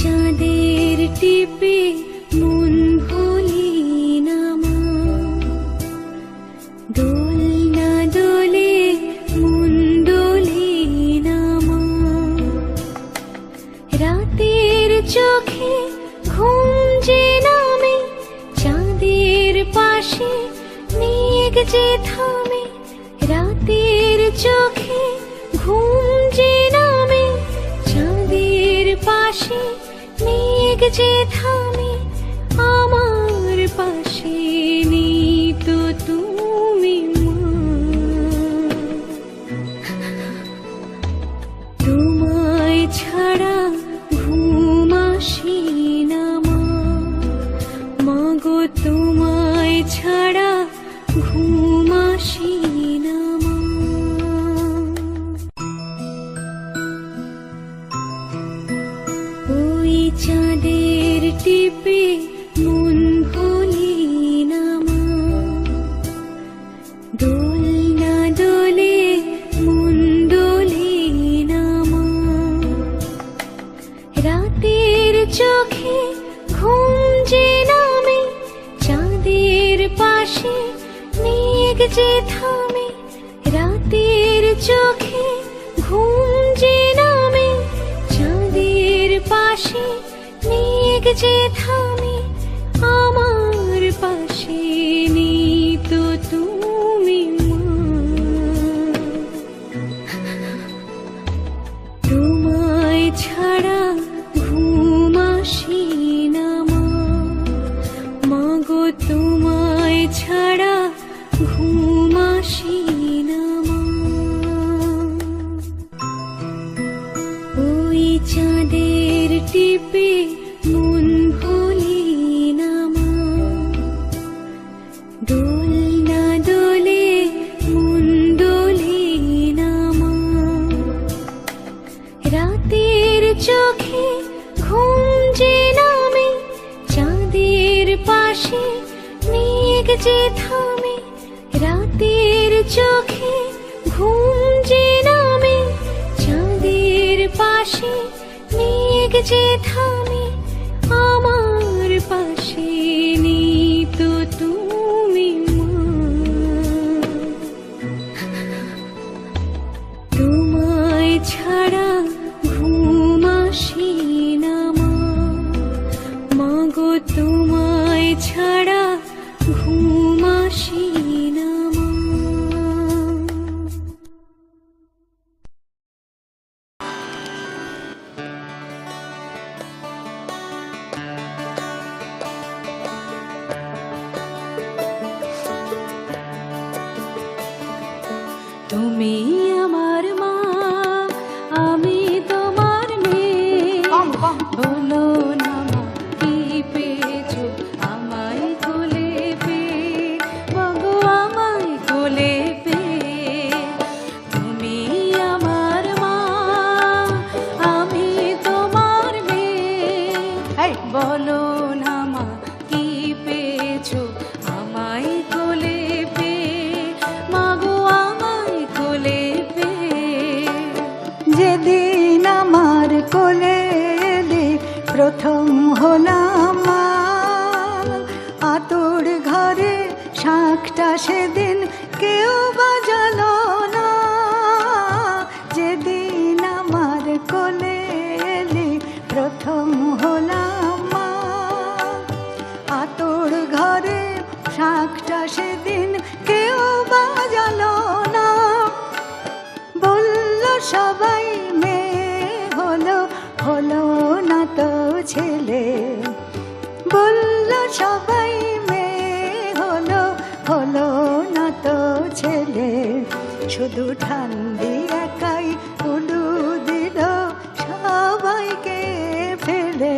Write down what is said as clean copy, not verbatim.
চাঁদের টিপে মন ভুলি না মা, দোলনা দোলে মন দোলে না মা, রাতের চোখে ঘুম যে নামে, চাঁদের পাশে মেঘ যে থামে, রাতের চোখে ঘুম যে নামে, চাঁদের পাশে মেঘ যে থামে, আমার পাশে নেই তো তুমি মা, তোমায় ছাড়া ঘুম আসে না মা, মাগো তোমায় ছাড়া ঘুম আসে না মা। ওই চাঁদের টিপে মন ভুলি না মা, দোলনা দোলে মন দোলে না মা, রাতের চোখে ঘুম যে নামে, চাঁদের পাশে মেঘ যে থামে, রাতের চোখে ঘুম যে নামে, চাঁদের পাশে মেঘ যে থামে, আমার পাশে নেই তো তুমি মা, তোমায় ছাড়া ঘুম আসে না মা, মাগো তোমায় ছাড়া ঘুম আসে না মা। ওই চাঁদের টিপে মন ভুলি না মা, দোলনা দোলে মন দোলে না মা, রাতের চোখে ঘুম যে নামে, চাঁদের পাশে মেঘ যে থামে, রাতের চোখে ঘুম যে নামে, চাঁদের পাশে মেঘ যে থামে, আমার পাশে নেই তো তুমি মা, তোমায় ছাড়া ঘুম আসে না মা, মাগো তোমায় ছাড়া ঘুম আসে না মা। তুমি আমার মা, আমি তোমার মেয়ে, বলো না মা কি পেয়েছো আমায় কোলে পেয়ে, বাবু আমায় কোলে পেয়ে। তুমি আমার মা, আমি তোমার মেয়ে, বলো না মা কি পেয়েছো আমায় কোলে পেয়ে, মাগো আমায় কোলে পেয়ে। যেদিন আমার কোলে এলে প্রথম হলাম মা, আতর ঘরে শাঁখটা সেদিন কেউ বাজালো না। যেদিন আমার কোলে এলে প্রথম হলাম মা, আতর ঘরে শাঁখটা সেদিন কেউ বাজালো না। বলল সবাই মেয়ে হলো, হলো না তো ছেলে, বলল সবাই মেয়ে হলো, হলো না তো ছেলে। শুধু ঠান্ডি একাই উলু দিল সবাইকে ফেলে।